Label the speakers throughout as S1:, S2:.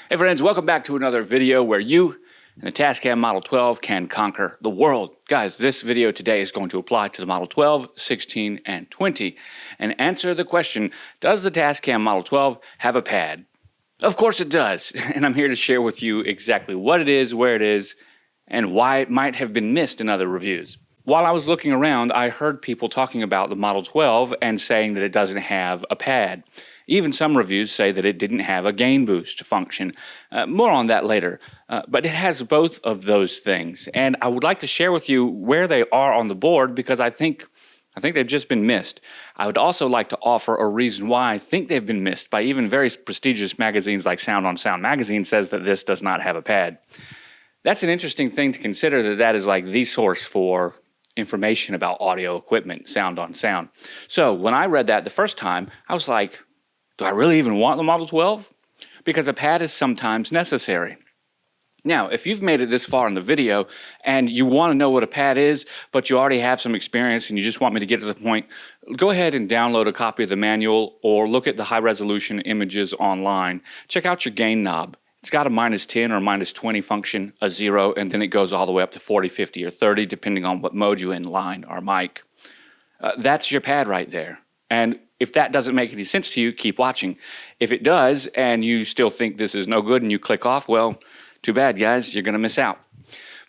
S1: Hey friends, welcome back to another video where you and the Tascam Model 12 can conquer the world. Guys, this video today is going to apply to the Model 12, 16, and 20 and answer the question, does the Tascam Model 12 have a pad? Of course it does, and I'm here to share with you exactly what it is, where it is, and why it might have been missed in other reviews. While I was looking around, I heard people talking about the Model 12 and saying that it doesn't have a pad. Even some reviews say that it didn't have a gain boost function. More on that later. But it has both of those things. And I would like to share with you where they are on the board because I think they've just been missed. I would also like to offer a reason why I think they've been missed by even very prestigious magazines like Sound on Sound magazine says that this does not have a pad. That's an interesting thing to consider, that is like the source for information about audio equipment, Sound on Sound. So when I read that the first time, I was like, do I really even want the Model 12? Because a pad is sometimes necessary. Now, if you've made it this far in the video and you want to know what a pad is, but you already have some experience and you just want me to get to the point, go ahead and download a copy of the manual or look at the high-resolution images online. Check out your gain knob. It's got a -10 or -20 function, a 0, and then it goes all the way up to 40, 50, or 30, depending on what mode you inline or mic. That's your pad right there. And if that doesn't make any sense to you, keep watching. If it does, and you still think this is no good and you click off, well, too bad, guys, you're going to miss out.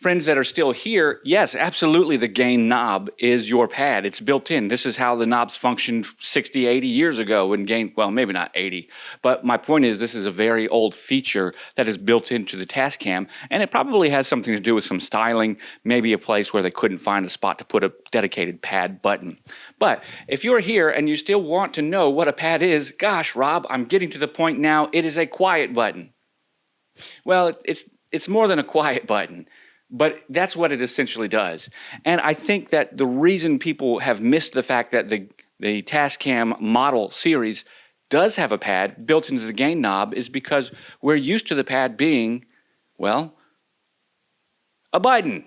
S1: Friends that are still here, yes, absolutely the gain knob is your pad. It's built in. This is how the knobs functioned 60, 80 years ago when gain, well, maybe not 80, but my point is this is a very old feature that is built into the Tascam, and it probably has something to do with some styling, maybe a place where they couldn't find a spot to put a dedicated pad button. But if you're here and you still want to know what a pad is, gosh, Rob, I'm getting to the point now, it is a quiet button. Well, it's more than a quiet button. But that's what it essentially does. And I think that the reason people have missed the fact that the Tascam Model series does have a pad built into the gain knob is because we're used to the pad being, well, a button.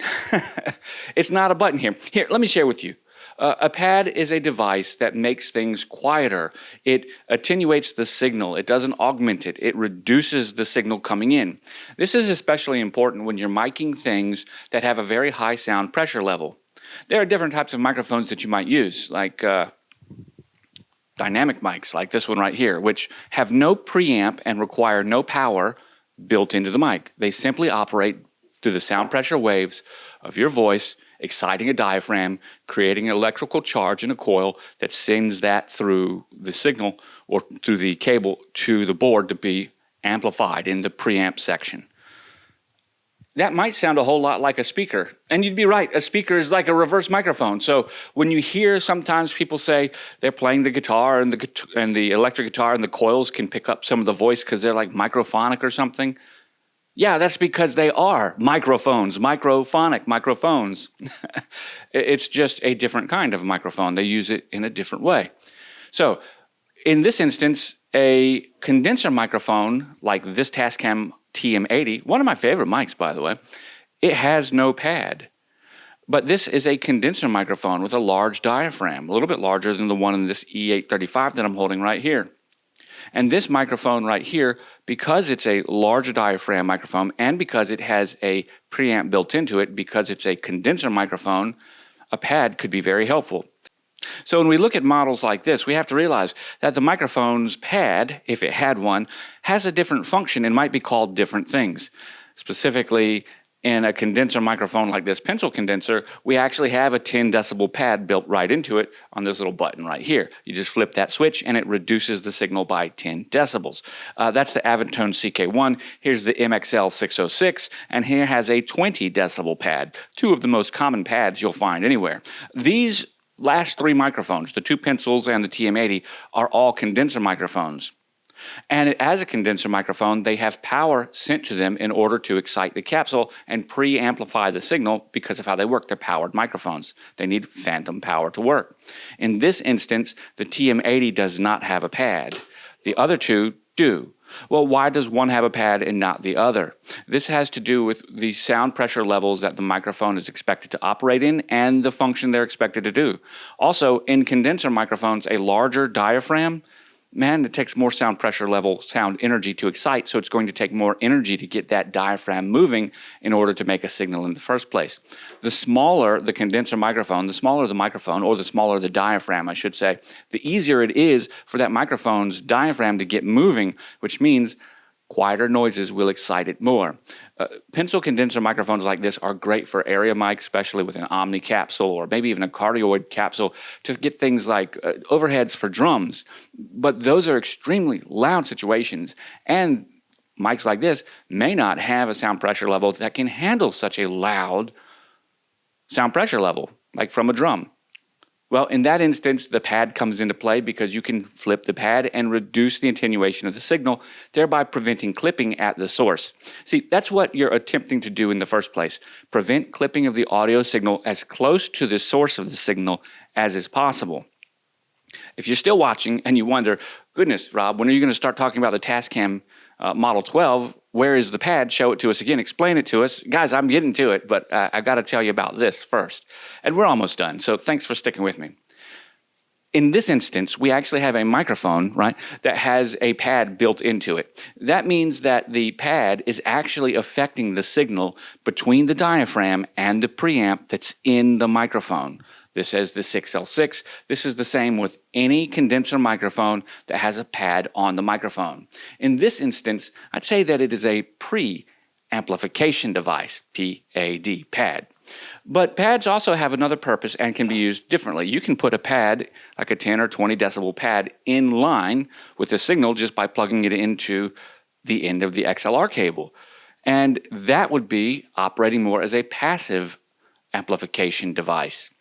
S1: It's not a button here. Here, let me share with you. A pad is a device that makes things quieter. It attenuates the signal. It doesn't augment it. It reduces the signal coming in. This is especially important when you're miking things that have a very high sound pressure level. There are different types of microphones that you might use, like dynamic mics, like this one right here, which have no preamp and require no power built into the mic. They simply operate through the sound pressure waves of your voice, exciting a diaphragm, creating an electrical charge in a coil that sends that through the signal or through the cable to the board to be amplified in the preamp section. That might sound a whole lot like a speaker, and you'd be right, a speaker is like a reverse microphone. So when you hear sometimes people say they're playing the guitar and the electric guitar and the coils can pick up some of the voice because they're like microphonic or something, yeah, that's because they are microphones, microphonic microphones. It's just a different kind of microphone. They use it in a different way. So in this instance, a condenser microphone like this Tascam TM80, one of my favorite mics, by the way, it has no pad. But this is a condenser microphone with a large diaphragm, a little bit larger than the one in this E835 that I'm holding right here. And this microphone right here, because it's a larger diaphragm microphone and because it has a preamp built into it, because it's a condenser microphone, a pad could be very helpful. So when we look at models like this, we have to realize that the microphone's pad, if it had one, has a different function and might be called different things. Specifically, in a condenser microphone like this pencil condenser, we actually have a 10 decibel pad built right into it on this little button right here. You just flip that switch and it reduces the signal by 10 decibels. That's the Avantone CK1. Here's the MXL 606, and here has a 20 decibel pad, two of the most common pads you'll find anywhere. These last three microphones, the two pencils and the TM80, are all condenser microphones. And as a condenser microphone, they have power sent to them in order to excite the capsule and pre-amplify the signal because of how they work. They're powered microphones. They need phantom power to work. In this instance, the TM80 does not have a pad. The other two do. Well, why does one have a pad and not the other? This has to do with the sound pressure levels that the microphone is expected to operate in and the function they're expected to do. Also, in condenser microphones, a larger diaphragm man, it takes more sound pressure level, sound energy to excite, so it's going to take more energy to get that diaphragm moving in order to make a signal in the first place. The smaller the condenser microphone, the smaller the microphone, or the smaller the diaphragm, I should say, the easier it is for that microphone's diaphragm to get moving, which means quieter noises will excite it more. Pencil condenser microphones like this are great for area mics, especially with an omni capsule or maybe even a cardioid capsule to get things like overheads for drums. But those are extremely loud situations, and mics like this may not have a sound pressure level that can handle such a loud sound pressure level, like from a drum. Well, in that instance, the pad comes into play because you can flip the pad and reduce the attenuation of the signal, thereby preventing clipping at the source. See, that's what you're attempting to do in the first place. Prevent clipping of the audio signal as close to the source of the signal as is possible. If you're still watching and you wonder, goodness, Rob, when are you going to start talking about the Tascam Model 12? Where is the pad? Show it to us again. Explain it to us. Guys, I'm getting to it, but I got to tell you about this first. And we're almost done, so thanks for sticking with me. In this instance, we actually have a microphone, right, that has a pad built into it. That means that the pad is actually affecting the signal between the diaphragm and the preamp that's in the microphone. This is the 6L6. This is the same with any condenser microphone that has a pad on the microphone. In this instance, I'd say that it is a pre-amplification device, PAD, pad. But pads also have another purpose and can be used differently. You can put a pad, like a 10 or 20 decibel pad, in line with the signal just by plugging it into the end of the XLR cable. And that would be operating more as a passive amplification device.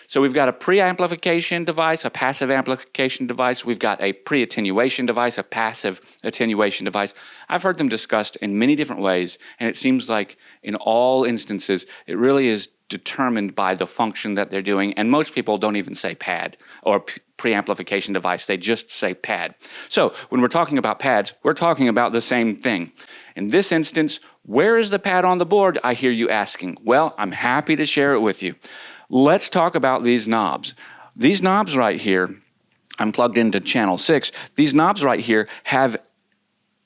S1: So we've got a pre-amplification device, a passive amplification device. We've got a pre-attenuation device, a passive attenuation device. I've heard them discussed in many different ways, and it seems like in all instances, it really is determined by the function that they're doing, and most people don't even say pad or pre-amplification device. They just say pad. So when we're talking about pads, we're talking about the same thing. In this instance, where is the pad on the board, I hear you asking? Well, I'm happy to share it with you. Let's talk about these knobs. These knobs right here, I'm plugged into channel 6. These knobs right here have,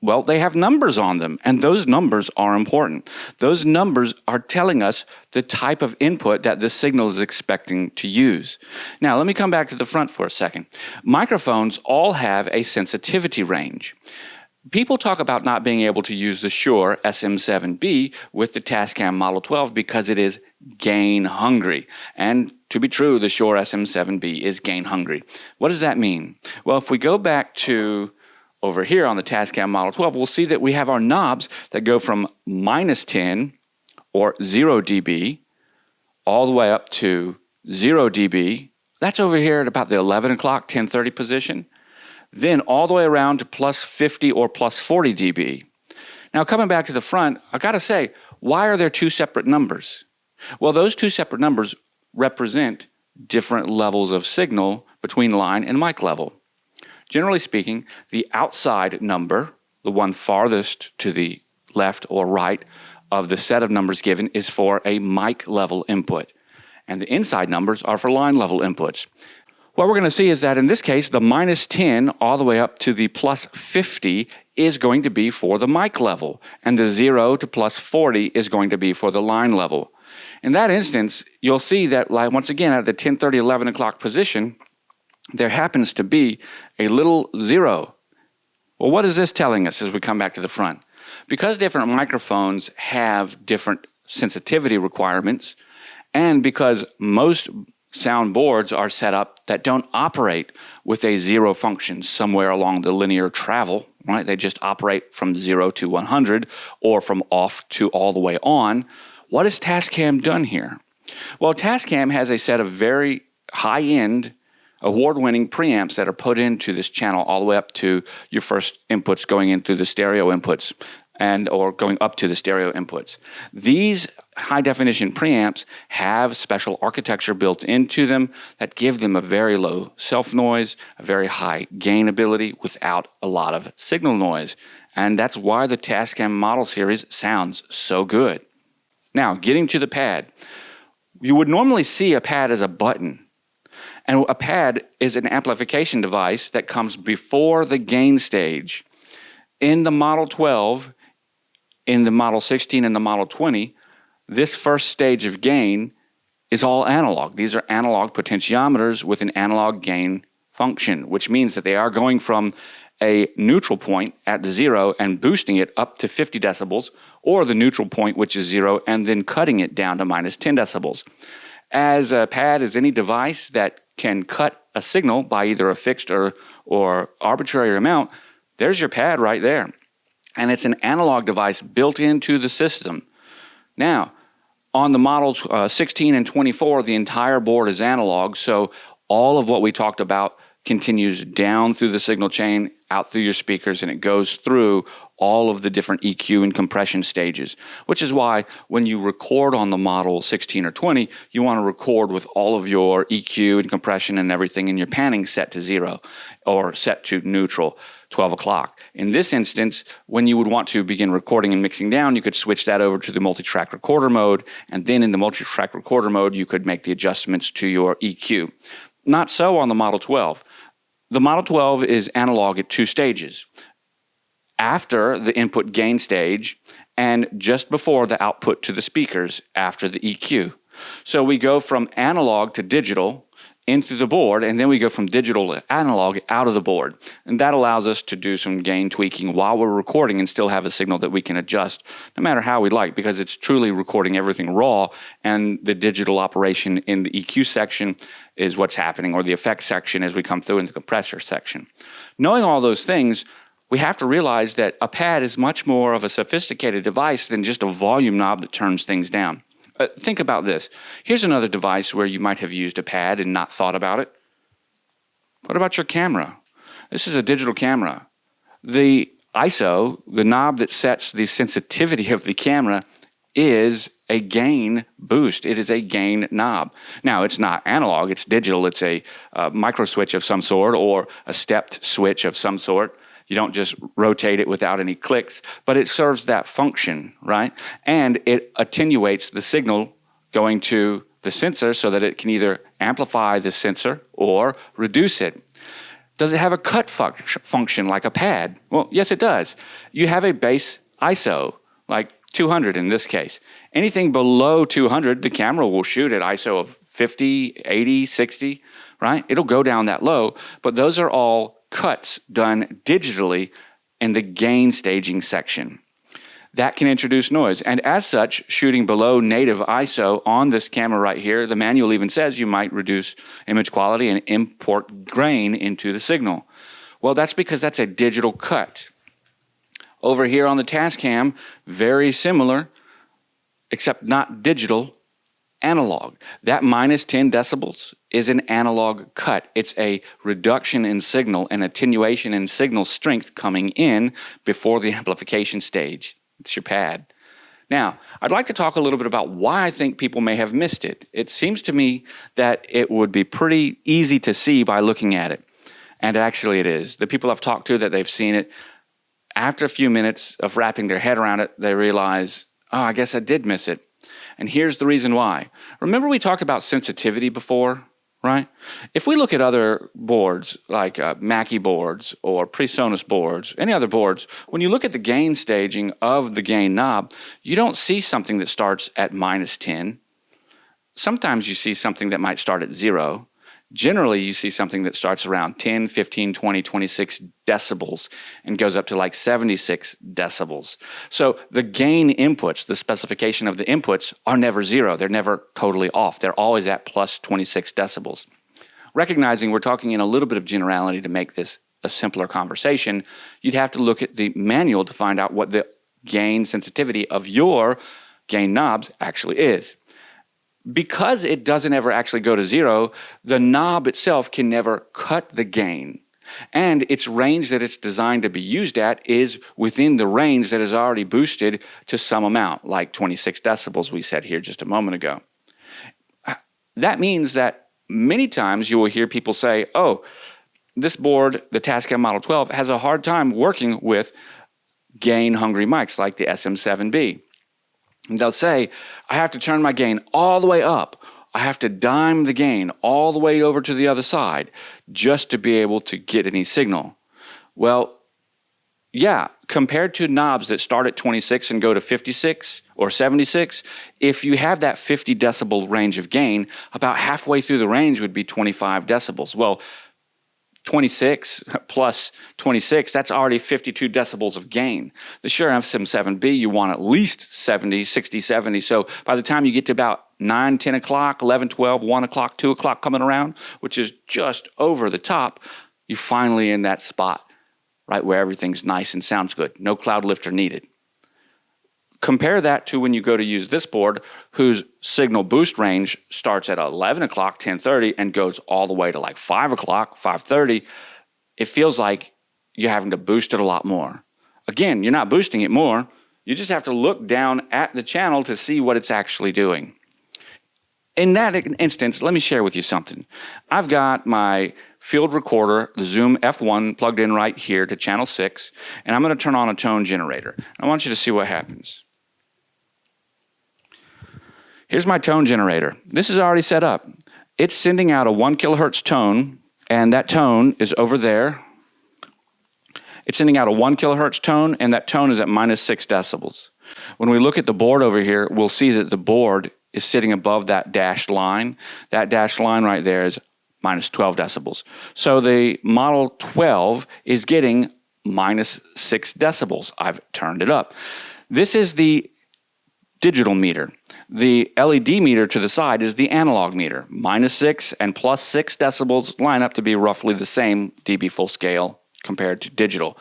S1: well, they have numbers on them, and those numbers are important. Those numbers are telling us the type of input that the signal is expecting to use. Now, let me come back to the front for a second. Microphones all have a sensitivity range. People talk about not being able to use the Shure SM7b with the Tascam Model 12 because it is gain hungry. And to be true, the Shure SM7b is gain hungry. What does that mean? Well, if we go back to over here on the Tascam Model 12, we'll see that we have our knobs that go from -10 or 0 dB all the way up to 0 dB. That's over here at about the 11 o'clock, 10:30 position. Then all the way around to +50 or +40 dB. Now coming back to the front, I gotta say, why are there two separate numbers? Well, those two separate numbers represent different levels of signal between line and mic level. Generally speaking, the outside number, the one farthest to the left or right of the set of numbers given, is for a mic level input, and the inside numbers are for line level inputs. What we're going to see is that in this case, the -10 all the way up to the +50 is going to be for the mic level, and the 0 to +40 is going to be for the line level. In that instance, you'll see that, like, once again, at the 10:30, 11 o'clock position, there happens to be a little 0. Well, what is this telling us as we come back to the front? Because different microphones have different sensitivity requirements, and because most sound boards are set up that don't operate with a 0 function somewhere along the linear travel, right? They just operate from 0 to 100 or from off to all the way on. What has Tascam done here? Well, Tascam has a set of very high-end, award-winning preamps that are put into this channel all the way up to your first inputs going in through the stereo inputs or going up to the stereo inputs. These high-definition preamps have special architecture built into them that give them a very low self-noise, a very high gain ability without a lot of signal noise. And that's why the Tascam model series sounds so good. Now, getting to the pad. You would normally see a pad as a button. And a pad is an amplification device that comes before the gain stage. In the Model 12, in the Model 16, and the Model 20, this first stage of gain is all analog. These are analog potentiometers with an analog gain function, which means that they are going from a neutral point at the 0 and boosting it up to 50 decibels, or the neutral point, which is 0, and then cutting it down to minus 10 decibels. As a pad is any device that can cut a signal by either a fixed or arbitrary amount, there's your pad right there. And it's an analog device built into the system. Now, on the Model 16 and 24, the entire board is analog, so all of what we talked about continues down through the signal chain, out through your speakers, and it goes through all of the different EQ and compression stages, which is why when you record on the Model 16 or 20, you want to record with all of your EQ and compression and everything and your panning set to 0 or set to neutral, 12 o'clock. In this instance, when you would want to begin recording and mixing down, you could switch that over to the multi-track recorder mode, and then in the multi-track recorder mode, you could make the adjustments to your EQ. Not so on the Model 12. The Model 12 is analog at 2 stages. After the input gain stage and just before the output to the speakers after the EQ. So we go from analog to digital into the board, and then we go from digital to analog out of the board. And that allows us to do some gain tweaking while we're recording and still have a signal that we can adjust no matter how we like, because it's truly recording everything raw, and the digital operation in the EQ section is what's happening, or the effects section as we come through in the compressor section. Knowing all those things, we have to realize that a pad is much more of a sophisticated device than just a volume knob that turns things down. Think about this. Here's another device where you might have used a pad and not thought about it. What about your camera? This is a digital camera. The ISO, the knob that sets the sensitivity of the camera, is a gain boost. It is a gain knob. Now, it's not analog, it's digital. It's a micro switch of some sort, or a stepped switch of some sort. You don't just rotate it without any clicks, but it serves that function, right? And it attenuates the signal going to the sensor so that it can either amplify the sensor or reduce it. Does it have a cut function like a pad? Well, yes, it does. You have a base ISO, like 200 in this case. Anything below 200, the camera will shoot at ISO of 50, 80, 60, right? It'll go down that low, but those are all cuts done digitally in the gain staging section. That can introduce noise, and as such, shooting below native ISO on this camera right here, the manual even says you might reduce image quality and import grain into the signal. Well, that's because that's a digital cut. Over here on the Tascam, very similar, except not digital, analog. That minus 10 decibels is an analog cut. It's a reduction in signal and attenuation in signal strength coming in before the amplification stage. It's your pad. Now, I'd like to talk a little bit about why I think people may have missed it. It seems to me that it would be pretty easy to see by looking at it. And actually it is. The people I've talked to that they've seen it, after a few minutes of wrapping their head around it, they realize, oh, I guess I did miss it. And here's the reason why. Remember we talked about sensitivity before, right? If we look at other boards, like Mackie boards or PreSonus boards, any other boards, when you look at the gain staging of the gain knob, you don't see something that starts at minus 10. Sometimes you see something that might start at 0. Generally, you see something that starts around 10, 15, 20, 26 decibels and goes up to like 76 decibels. So the gain inputs, the specification of the inputs, are never 0. They're never totally off. They're always at plus 26 decibels. Recognizing we're talking in a little bit of generality to make this a simpler conversation, you'd have to look at the manual to find out what the gain sensitivity of your gain knobs actually is. Because it doesn't ever actually go to 0, the knob itself can never cut the gain. And its range that it's designed to be used at is within the range that is already boosted to some amount, like 26 decibels we said here just a moment ago. That means that many times you will hear people say, oh, this board, the Tascam Model 12, has a hard time working with gain-hungry mics like the SM7b. And they'll say, I have to turn my gain all the way up. I have to dime the gain all the way over to the other side just to be able to get any signal. Well, yeah, compared to knobs that start at 26 and go to 56 or 76, if you have that 50 decibel range of gain, about halfway through the range would be 25 decibels. Well, 26 plus 26, that's already 52 decibels of gain. The Shure SM7b, you want at least 70, 60, 70. So by the time you get to about 9, 10 o'clock, 11, 12, 1 o'clock, 2 o'clock coming around, which is just over the top, you're finally in that spot, right where everything's nice and sounds good. No cloud lifter needed. Compare that to when you go to use this board, whose signal boost range starts at 11 o'clock, 10:30, and goes all the way to like 5 o'clock, 5:30. It feels like you're having to boost it a lot more. Again, you're not boosting it more. You just have to look down at the channel to see what it's actually doing. In that instance, let me share with you something. I've got my field recorder, the Zoom F1, plugged in right here to channel 6, and I'm going to turn on a tone generator. I want you to see what happens. Here's my tone generator. This is already set up. It's sending out a 1 kilohertz tone, and that tone is over there. It's sending out a 1 kilohertz tone, and that tone is at -6 decibels. When we look at the board over here, we'll see that the board is sitting above that dashed line. That dashed line right there is -12 decibels. So the Model 12 is getting -6 decibels. I've turned it up. This is the digital meter. The LED meter to the side is the analog meter. -6 and +6 decibels line up to be roughly the same dB full scale compared to digital.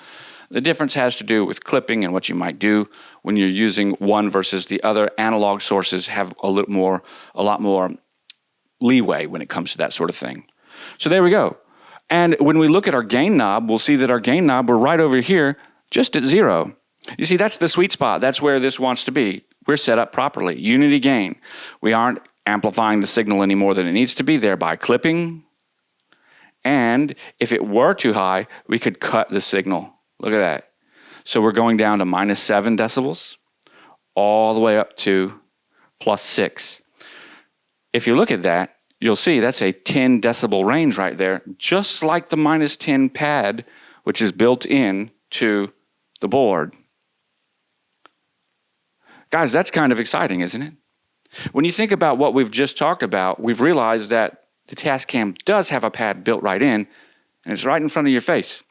S1: The difference has to do with clipping and what you might do when you're using one versus the other. Analog sources have a lot more leeway when it comes to that sort of thing. So there we go. And when we look at our gain knob, we'll see that our gain knob, we're right over here, just at 0. You see, that's the sweet spot. That's where this wants to be. We're set up properly. Unity gain. We aren't amplifying the signal any more than it needs to be there by clipping. And if it were too high, we could cut the signal. Look at that. So we're going down to -7 decibels, all the way up to +6. If you look at that, you'll see that's a 10 decibel range right there, just like the -10 pad, which is built in to the board. Guys, that's kind of exciting, isn't it? When you think about what we've just talked about, we've realized that the Tascam does have a pad built right in, and it's right in front of your face.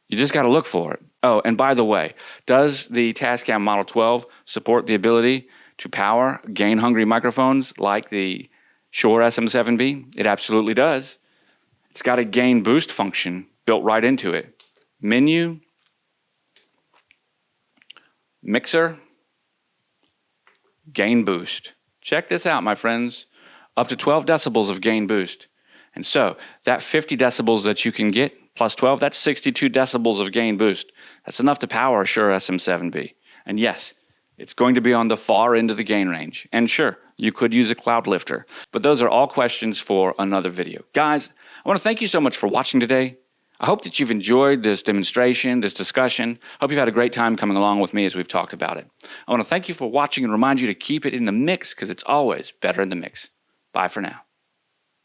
S1: You just got to look for it. Oh, and by the way, does the Tascam Model 12 support the ability to power gain-hungry microphones like the Shure SM7b? It absolutely does. It's got a gain boost function built right into it. Menu, mixer, gain boost. Check this out, my friends. Up to 12 decibels of gain boost. And so that 50 decibels that you can get plus 12, that's 62 decibels of gain boost. That's enough to power a Shure SM7b. And yes, it's going to be on the far end of the gain range. And sure, you could use a cloud lifter. But those are all questions for another video. Guys, I want to thank you so much for watching today. I hope that you've enjoyed this demonstration, this discussion. I hope you've had a great time coming along with me as we've talked about it. I want to thank you for watching and remind you to keep it in the mix because it's always better in the mix. Bye for now.